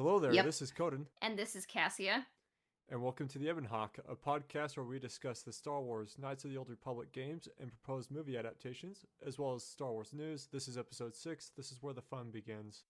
Hello there, Yep. this is Coden, And this is Cassia. and welcome to the Ebonhawk, a podcast where we discuss the Star Wars Knights of the Old Republic games and proposed movie adaptations, as well as Star Wars news. This is episode 6. This is where the fun begins.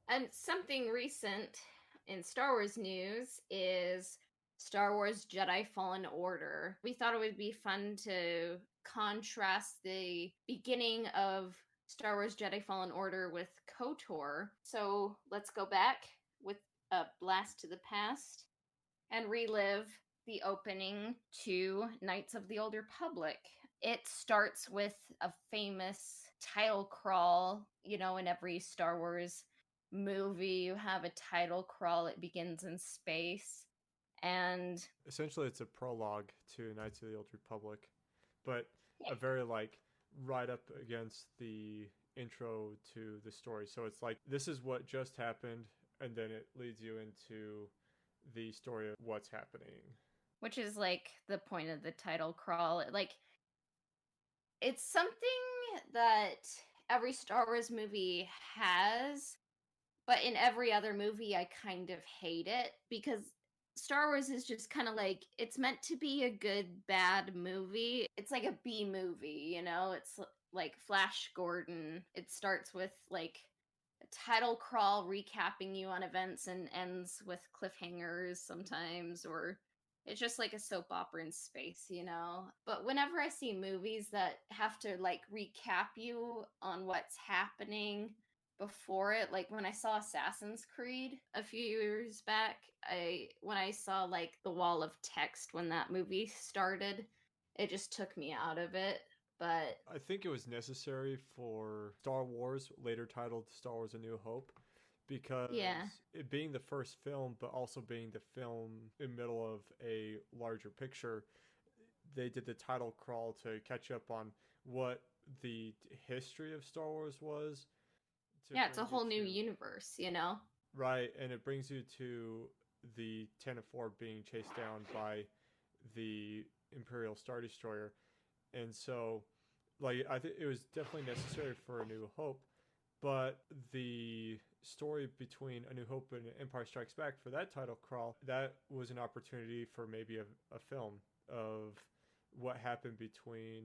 And something recent in Star Wars news is Star Wars Jedi Fallen Order. We thought it would be fun to contrast the beginning of Star Wars Jedi Fallen Order with KOTOR. So let's go back with a blast to the past and relive the opening to Knights of the Old Republic. It starts with a famous title crawl. In every Star Wars movie, you have a title crawl. It begins in space. And Essentially, it's a prologue to Knights of the Old Republic, but yeah, a very, right up against the intro to the story. So it's like, this is what just happened, and then it leads you into the story of what's happening. which is like the point of the title crawl. It's something that every Star Wars movie has, but in every other movie I kind of hate it because Star Wars is just kind of like, it's meant to be a good bad movie. It's like a B movie. It's like Flash Gordon. It starts with like a title crawl recapping you on events and ends with cliffhangers sometimes, or it's just like a soap opera in space. But whenever I see movies that have to like recap you on what's happening before it, like when I saw Assassin's Creed a few years back, when I saw like the wall of text when that movie started, it just took me out of it. But I think it was necessary for Star Wars, later titled Star Wars A New Hope, because yeah. it being the first film, but also being the film in the middle of a larger picture, they did the title crawl to catch up on what the history of Star Wars was, to Yeah, it's bring a you whole new to universe. right, and it brings you to the Tantive 4 being chased down by the Imperial Star Destroyer, and so I think it was definitely necessary for A New Hope, but the story between A New Hope and Empire Strikes Back, for that title crawl, that was an opportunity for maybe a film of what happened between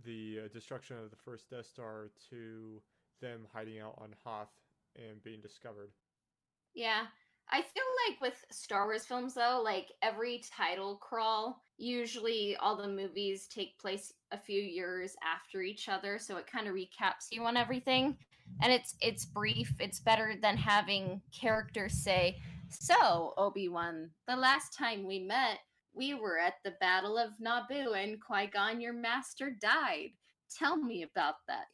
the destruction of the first Death Star to them hiding out on Hoth and being discovered. Yeah. I feel like with Star Wars films, though, like every title crawl, usually all the movies take place a few years after each other, so it kind of recaps you on everything. And it's brief. It's better than having characters say, "So, Obi-Wan, the last time we met, we were at the Battle of Naboo and Qui-Gon, your master, died. Tell me about that."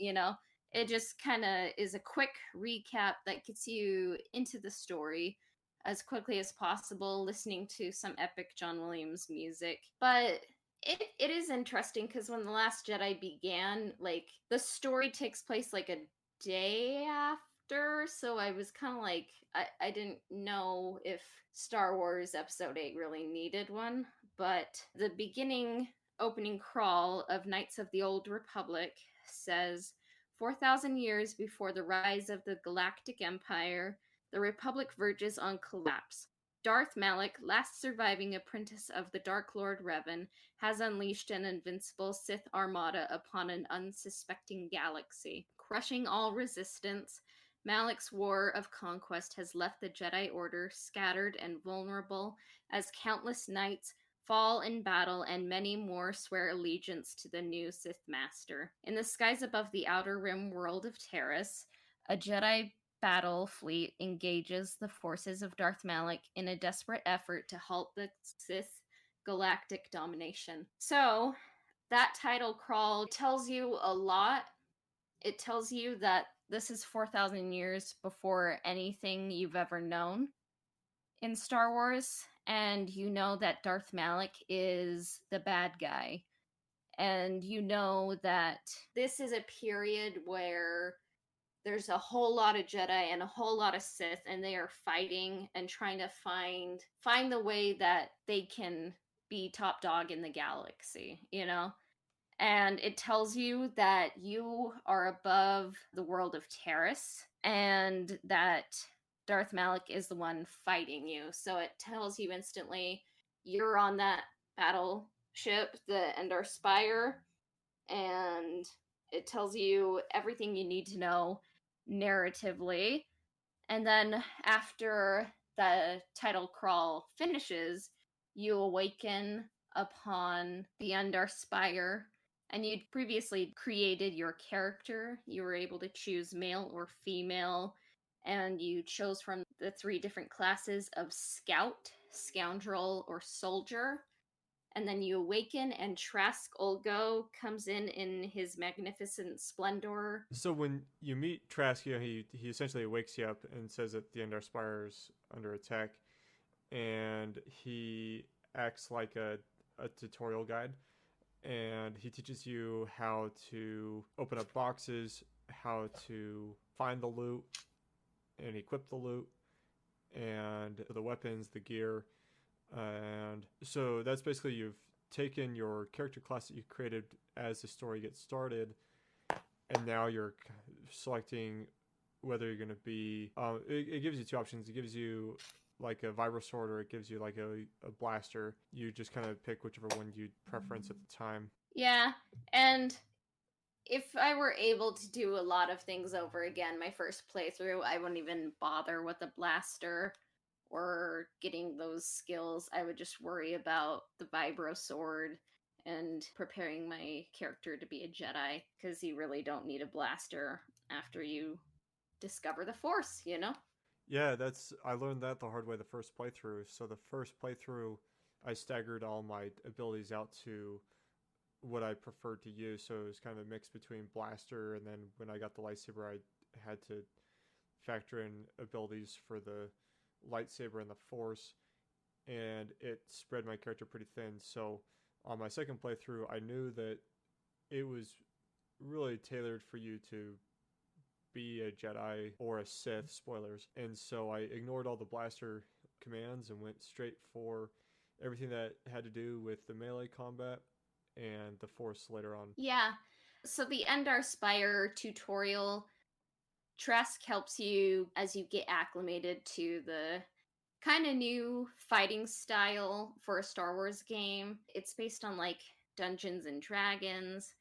It just kind of is a quick recap that gets you into the story as quickly as possible, listening to some epic John Williams music. But it is interesting because when The Last Jedi began, like the story takes place like a day after. So I was kind of like, I didn't know if Star Wars Episode 8 really needed one. But the beginning opening crawl of Knights of the Old Republic says 4,000 years before the rise of the Galactic Empire, the Republic verges on collapse. Darth Malak, last surviving apprentice of the Dark Lord Revan, has unleashed an invincible Sith armada upon an unsuspecting galaxy. Crushing all resistance, Malak's war of conquest has left the Jedi Order scattered and vulnerable as countless knights fall in battle and many more swear allegiance to the new Sith Master. In the skies above the Outer Rim world of Terrace, a Jedi battle fleet engages the forces of Darth Malak in a desperate effort to halt the Sith galactic domination. So, that title crawl tells you a lot It tells you that this is 4,000 years before anything you've ever known in Star Wars, and you know that Darth Malak is the bad guy. And you know that this is a period where there's a whole lot of Jedi and a whole lot of Sith, and they are fighting and trying to find the way that they can be top dog in the galaxy, you know? And it tells you that you are above the world of Terrace and that Darth Malak is the one fighting you. So it tells you instantly you're on that battleship, the Endar Spire, and it tells you everything you need to know narratively. And then after the title crawl finishes, you awaken upon the Undar Spire, and you'd previously created your character. You were able to choose male or female, and you chose from the 3 different classes of Scout, Scoundrel, or Soldier. And then you awaken, and Trask Olgo comes in his magnificent splendor. So when you meet Trask, he essentially wakes you up and says that the Endar Spire is under attack, and he acts like a tutorial guide, and he teaches you how to open up boxes, how to find the loot, and equip the loot, and the weapons, the gear. And so that's basically, you've taken your character class that you created as the story gets started, and now you're selecting whether you're going to be it gives you 2 options. It gives you like a vibro sword, or it gives you like a blaster. You just kind of pick whichever one you'd preference at the time. Yeah, and if I were able to do a lot of things over again, my first playthrough, I wouldn't even bother with a blaster or getting those skills. I would just worry about the vibro sword and preparing my character to be a Jedi, because you really don't need a blaster after you discover the Force, you know? Yeah, I learned that the hard way the first playthrough. So the first playthrough, I staggered all my abilities out to what I preferred to use. So it was kind of a mix between blaster, and then when I got the lightsaber, I had to factor in abilities for the lightsaber and the Force, and it spread my character pretty thin. So on my second playthrough, I knew that it was really tailored for you to be a Jedi or a Sith, spoilers. And so I ignored all the blaster commands and went straight for everything that had to do with the melee combat and the Force later on. Yeah. So the Endar Spire tutorial, Trask helps you as you get acclimated to the kind of new fighting style for a Star Wars game. It's based on like Dungeons and Dragons,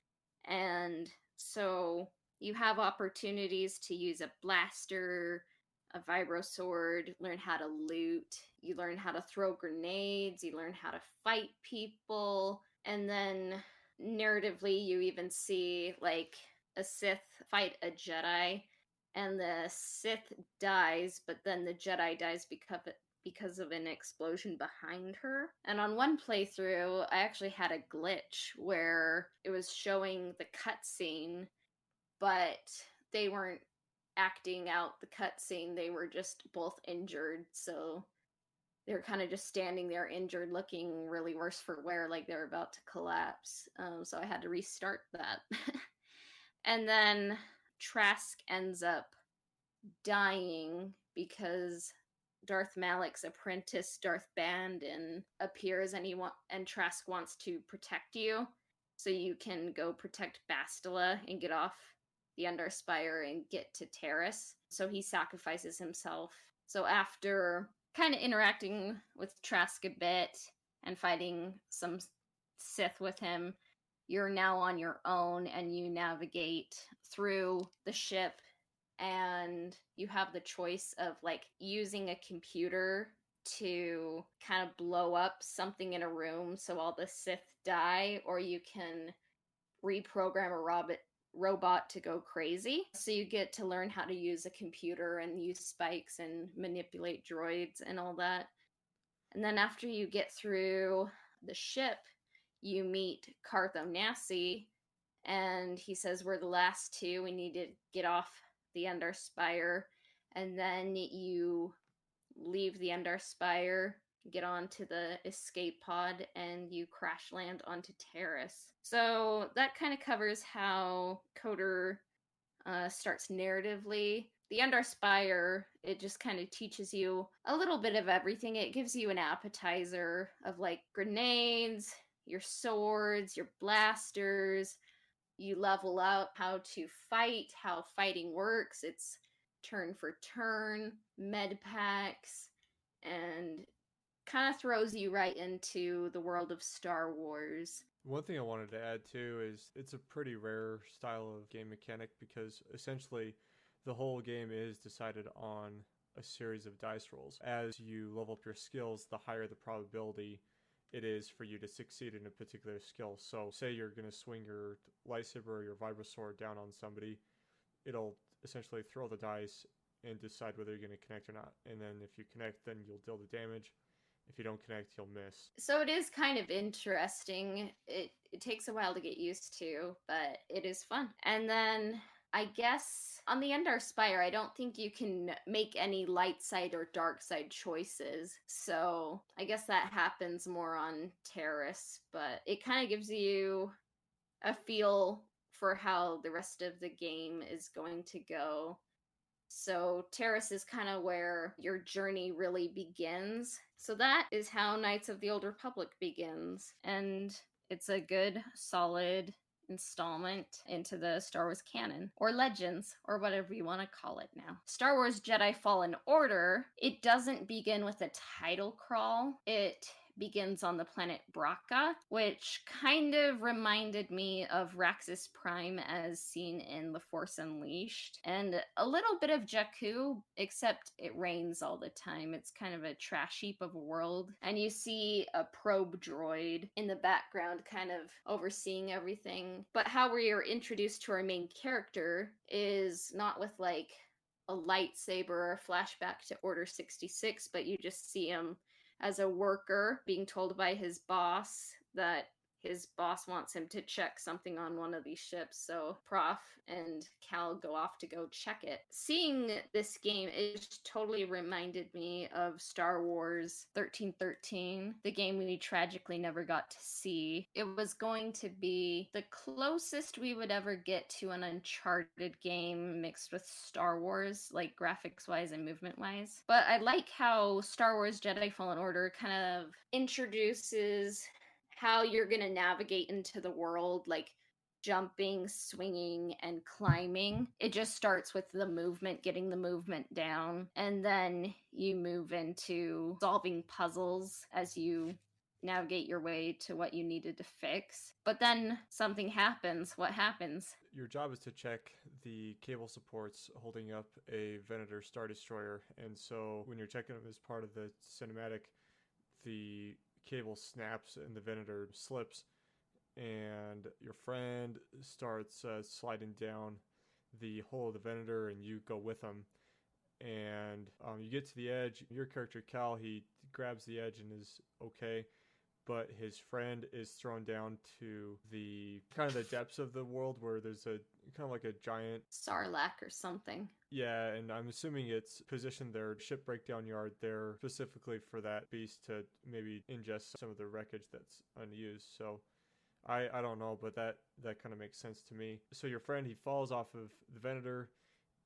and so you have opportunities to use a blaster, a vibro sword, learn how to loot, you learn how to throw grenades, you learn how to fight people, and then narratively you even see like a Sith fight a Jedi, and the Sith dies, but then the Jedi dies because of an explosion behind her. And on one playthrough, I actually had a glitch where it was showing the cutscene, but they weren't acting out the cutscene. They were just both injured, so they were kind of just standing there injured, looking really worse for wear, like they were about to collapse. So I had to restart that. And then Trask ends up dying because Darth Malak's apprentice, Darth Bandon, appears, and Trask wants to protect you, so you can go protect Bastila and get off the Undar Spire and get to Terrace. So he sacrifices himself. So after kind of interacting with Trask a bit and fighting some Sith with him, you're now on your own, and you navigate through the ship, and you have the choice of like using a computer to kind of blow up something in a room so all the Sith die, or you can reprogram a robot to go crazy. So you get to learn how to use a computer and use spikes and manipulate droids and all that. And then after you get through the ship, you meet Cartho Nassi, and he says, "We're the last two. We need to get off the Endar Spire." And then you leave the Endar Spire, get onto the escape pod, and you crash land onto Terrace. So that kind of covers how Coder starts narratively. The Endar Spire, it just kind of teaches you a little bit of everything. It gives you an appetizer of like grenades, your swords, your blasters. You level up how to fight, how fighting works. It's turn for turn, med packs, and kind of throws you right into the world of Star Wars. One thing I wanted to add too is it's a pretty rare style of game mechanic because essentially the whole game is decided on a series of dice rolls. As you level up your skills, the higher the probability it is for you to succeed in a particular skill. So say you're going to swing your lightsaber or your vibrosword down on somebody, it'll essentially throw the dice and decide whether you're going to connect or not. And then if you connect, then you'll deal the damage. If you don't connect, you'll miss. So it is kind of interesting. It takes a while to get used to, but it is fun. And then I guess on the Endar Spire, I don't think you can make any light side or dark side choices. So I guess that happens more on Terrace, but it kind of gives you a feel for how the rest of the game is going to go. So Terrace is kind of where your journey really begins. So that is how Knights of the Old Republic begins. And it's a good, solid installment into the Star Wars canon, or Legends, or whatever you want to call it now. Star Wars Jedi Fallen Order, it doesn't begin with a title crawl. It begins on the planet Braca, which kind of reminded me of Raxus Prime as seen in The Force Unleashed, and a little bit of Jakku, except it rains all the time. It's kind of a trash heap of a world, and you see a probe droid in the background kind of overseeing everything. But how we are introduced to our main character is not with like a lightsaber or a flashback to Order 66, but you just see him as a worker being told by his boss that his boss wants him to check something on one of these ships. So Prof and Cal go off to go check it. Seeing this game, it totally reminded me of Star Wars 1313, the game we tragically never got to see. It was going to be the closest we would ever get to an Uncharted game mixed with Star Wars, like graphics-wise and movement-wise. But I like how Star Wars Jedi Fallen Order kind of introduces how you're going to navigate into the world, like jumping, swinging, and climbing. It just starts with the movement, getting the movement down, and then you move into solving puzzles as you navigate your way to what you needed to fix. But then something happens. What happens? Your job is to check the cable supports holding up a Venator Star Destroyer, and so when you're checking them as part of the cinematic, the cable snaps and the Venator slips, and your friend starts sliding down the hole of the Venator, and you go with him. And you get to the edge. Your character Cal, he grabs the edge and is okay, but his friend is thrown down to the kind of the depths of the world where there's a kind of like a giant Sarlacc or something. Yeah, and I'm assuming it's positioned their ship breakdown yard there specifically for that beast to maybe ingest some of the wreckage that's unused. So I don't know, but that kind of makes sense to me. So your friend, he falls off of the Venator,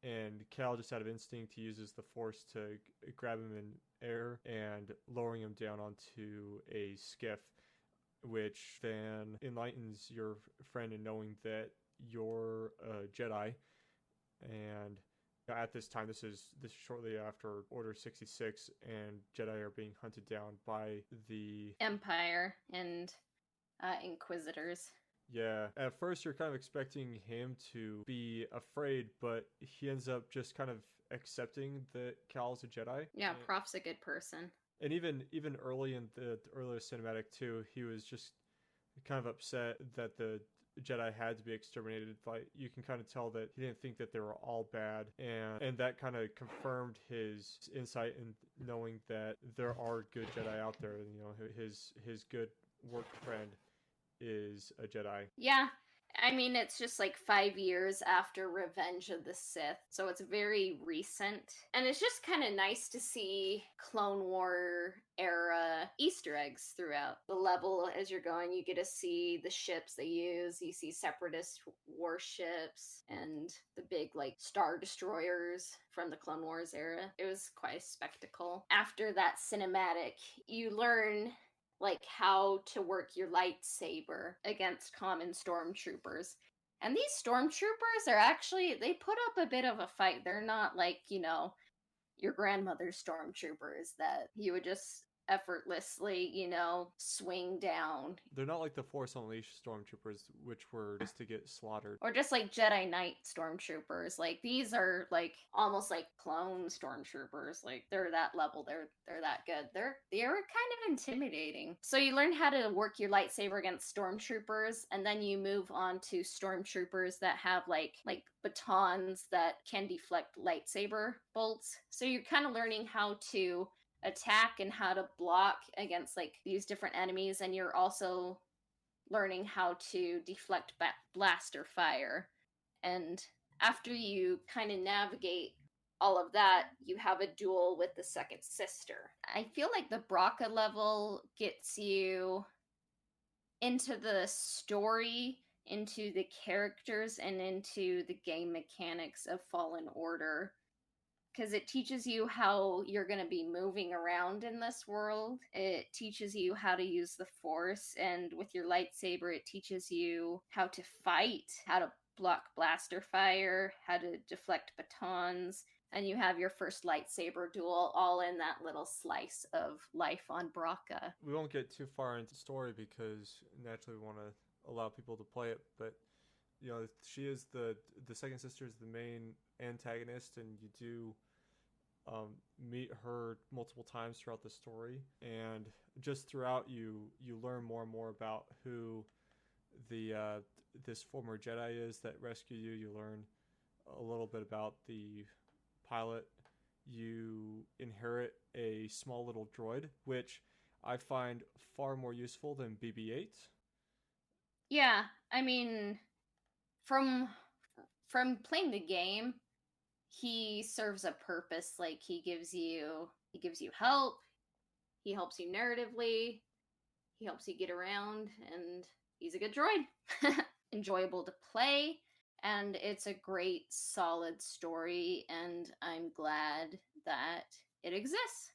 and Cal, just out of instinct, he uses the Force to grab him in air and lowering him down onto a skiff, which then enlightens your friend in knowing that you're a Jedi. And at this time, this is shortly after Order 66, and Jedi are being hunted down by the Empire and Inquisitors. Yeah, at first you're kind of expecting him to be afraid, but he ends up just kind of accepting that Cal's a Jedi. Yeah, Prof's a good person. And even early in the earlier cinematic too, he was just kind of upset that the Jedi had to be exterminated. Like, you can kind of tell that he didn't think that they were all bad, and that kind of confirmed his insight in knowing that there are good Jedi out there. You know, his good work friend is a Jedi. Yeah, I mean, it's just like 5 years after Revenge of the Sith, so it's very recent. And it's just kind of nice to see Clone War era Easter eggs throughout the level as you're going. You get to see the ships they use, you see Separatist warships, and the big, like, Star Destroyers from the Clone Wars era. It was quite a spectacle. After that cinematic, you learn like how to work your lightsaber against common stormtroopers. And these stormtroopers are actually, they put up a bit of a fight. They're not like, your grandmother's stormtroopers that you would just effortlessly, swing down. They're not like the Force Unleashed stormtroopers, which were just to get slaughtered. Or just like Jedi Knight stormtroopers. Like these are like almost like clone stormtroopers. Like they're that level. They're that good. They're kind of intimidating. So you learn how to work your lightsaber against stormtroopers, and then you move on to stormtroopers that have like batons that can deflect lightsaber bolts. So you're kind of learning how to attack and how to block against like these different enemies, and you're also learning how to deflect blaster fire. And after you kind of navigate all of that, you have a duel with the second sister. I feel like the Braca level gets you into the story, into the characters, and into the game mechanics of Fallen Order, because it teaches you how you're going to be moving around in this world. It teaches you how to use the Force, and with your lightsaber, it teaches you how to fight, how to block blaster fire, how to deflect batons, and you have your first lightsaber duel all in that little slice of life on Braca. We won't get too far into the story because naturally we want to allow people to play it, but she is the second sister is the main antagonist, and you do meet her multiple times throughout the story, and just throughout you learn more and more about who the this former Jedi is that rescued you. You learn a little bit about the pilot. You inherit a small little droid, which I find far more useful than BB-8. Yeah, I mean, from playing the game, he serves a purpose. Like he gives you help, he helps you narratively, he helps you get around, and he's a good droid. Enjoyable to play, and it's a great solid story, and I'm glad that it exists.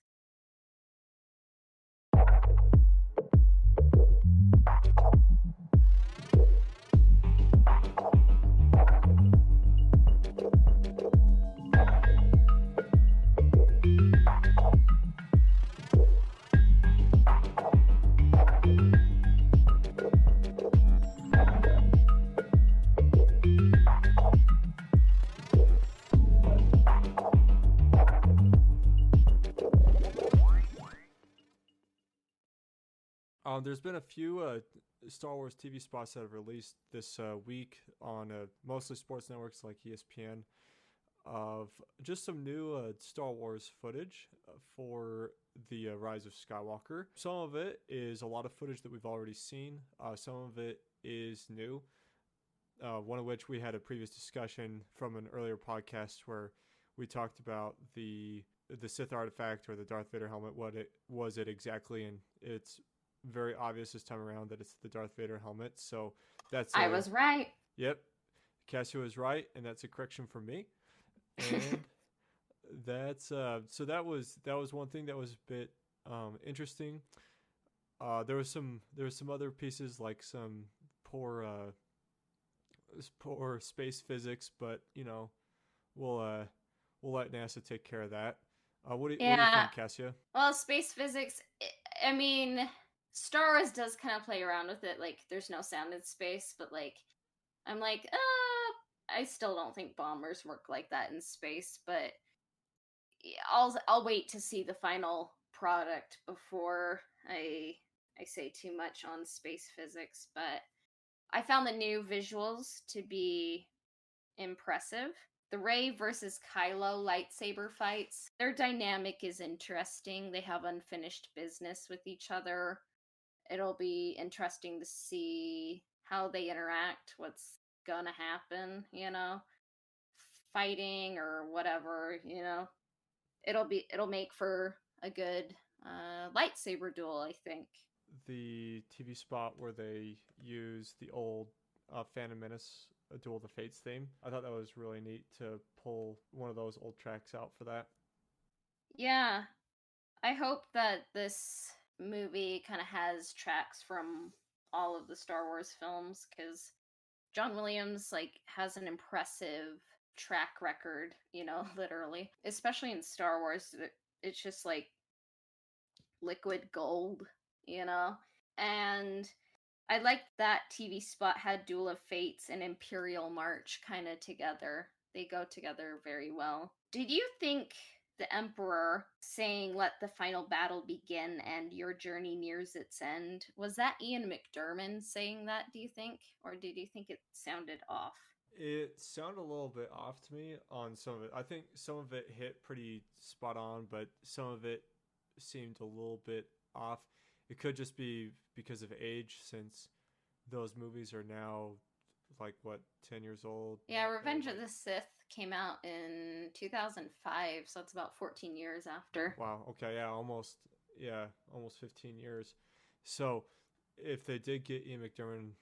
There's been a few Star Wars TV spots that have released this week on mostly sports networks like ESPN of just some new Star Wars footage for the Rise of Skywalker. Some of it is a lot of footage that we've already seen. Some of it is new. One of which we had a previous discussion from an earlier podcast where we talked about the Sith artifact or the Darth Vader helmet. What it was exactly, and it's very obvious this time around that it's the Darth Vader helmet. So I was right. Yep, Cassie was right, and that's a correction from me. And that's so that was one thing that was a bit interesting. There was some other pieces like some poor space physics, but we'll let NASA take care of that. What do you think, Cassia? Well, space physics, I mean, Star Wars does kind of play around with it. Like, there's no sound in space, but like, I'm like, I still don't think bombers work like that in space. But I'll wait to see the final product before I say too much on space physics. But I found the new visuals to be impressive. The Rey versus Kylo lightsaber fights, their dynamic is interesting. They have unfinished business with each other. It'll be interesting to see how they interact, what's gonna happen, fighting or whatever, it'll make for a good lightsaber duel, I think. The TV spot where they use the old Phantom Menace Duel of the Fates theme, I thought that was really neat to pull one of those old tracks out for that. Yeah, I hope that this movie kind of has tracks from all of the Star Wars films, because John Williams has an impressive track record, literally, especially in Star Wars. It's just liquid gold, you know? And I liked that TV spot had Duel of Fates and Imperial March kind of together. They go together very well. Did you think the Emperor saying, "Let the final battle begin and your journey nears its end," was that Ian McDiarmid saying that, do you think? Or did you think it sounded off? It sounded a little bit off to me on some of it. I think some of it hit pretty spot on, but some of it seemed a little bit off. It could just be because of age, since those movies are now like what, 10 years old. Yeah, Revenge of the Sith came out in 2005, so it's about 14 years after. Wow. Okay. Yeah, almost 15 years. So if they did get Ian McDiarmid,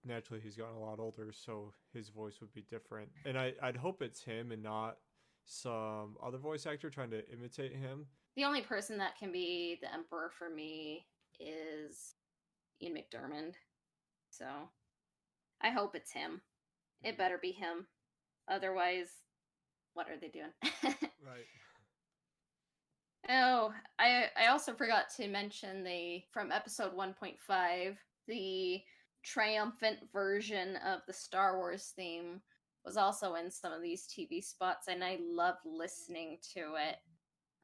naturally he's gotten a lot older, so his voice would be different. And I'd hope it's him and not some other voice actor trying to imitate him. The only person that can be the Emperor for me is Ian McDiarmid. So I hope it's him. It better be him. Otherwise, what are they doing? Right. Oh, I also forgot to mention from episode 1.5, the triumphant version of the Star Wars theme was also in some of these TV spots, and I love listening to it.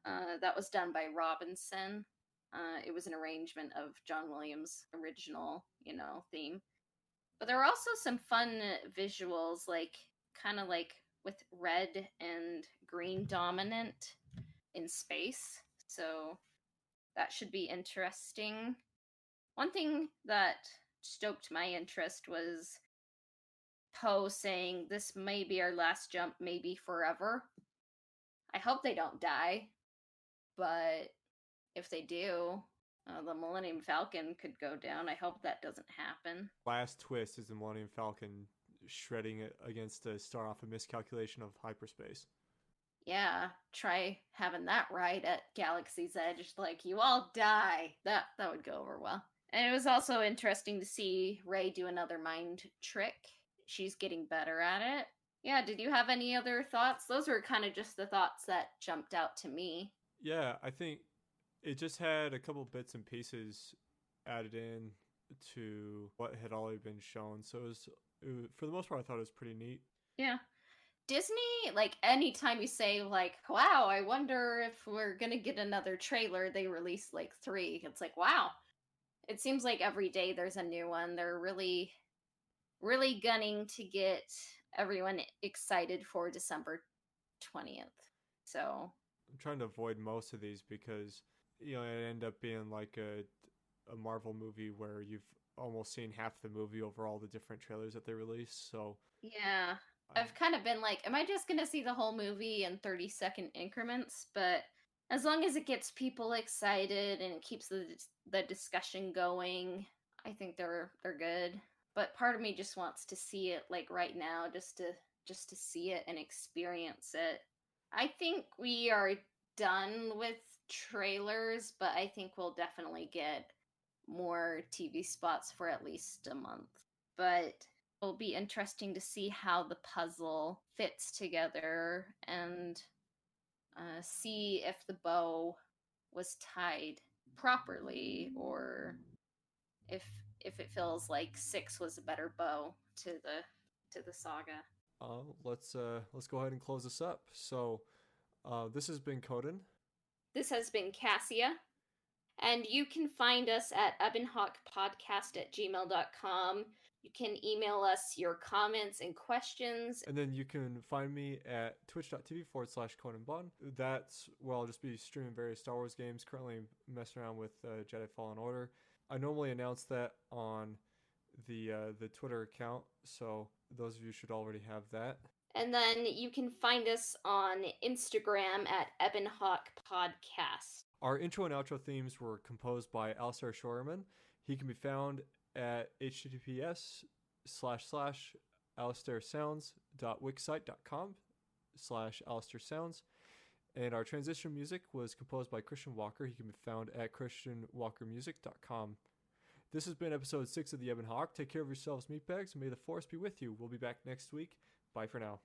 That was done by Robinson. It was an arrangement of John Williams' original, theme. But there were also some fun visuals, kind of like with red and green dominant in space. So that should be interesting. One thing that stoked my interest was Poe saying, "This may be our last jump, maybe forever." I hope they don't die, but if they do, the Millennium Falcon could go down. I hope that doesn't happen. Last twist is the Millennium Falcon shredding it against a star off a miscalculation of hyperspace. Yeah, try having that right at Galaxy's Edge. You all die. That would go over well. And it was also interesting to see Rey do another mind trick. She's getting better at it. Yeah, did you have any other thoughts? Those were kind of just the thoughts that jumped out to me. Yeah, I think it just had a couple bits and pieces added in to what had already been shown. So it was, for the most part, I thought it was pretty neat. Yeah. Disney, anytime you say, wow, I wonder if we're gonna get another trailer, they release 3. It's wow. It seems like every day there's a new one. They're really, really gunning to get everyone excited for December 20th. So I'm trying to avoid most of these because, it end up being like a Marvel movie where you've almost seen half the movie over all the different trailers that they release. So yeah. I've kind of been am I just going to see the whole movie in 30-second increments? But as long as it gets people excited and it keeps the discussion going, I think they're good. But part of me just wants to see it right now, just to see it and experience it. I think we are done with trailers, but I think we'll definitely get more TV spots for at least a month. But it'll be interesting to see how the puzzle fits together and see if the bow was tied properly, or if it feels like 6 was a better bow to the saga. Let's go ahead and close this up. So this has been Coden. This has been Cassia. And you can find us at ebonhawkpodcast@gmail.com. You can email us your comments and questions. And then you can find me at twitch.tv/ConanBond. That's where I'll just be streaming various Star Wars games. Currently messing around with Jedi Fallen Order. I normally announce that on the Twitter account, so those of you should already have that. And then you can find us on Instagram at Ebonhawk Podcast. Our intro and outro themes were composed by Alistair Shoreman. He can be found at https://alistairsounds.wixsite.com/alistairsounds. And our transition music was composed by Christian Walker. He can be found at christianwalkermusic.com. This has been episode 6 of the Ebon Hawk. Take care of yourselves, meatbags, and may the force be with you. We'll be back next week. Bye for now.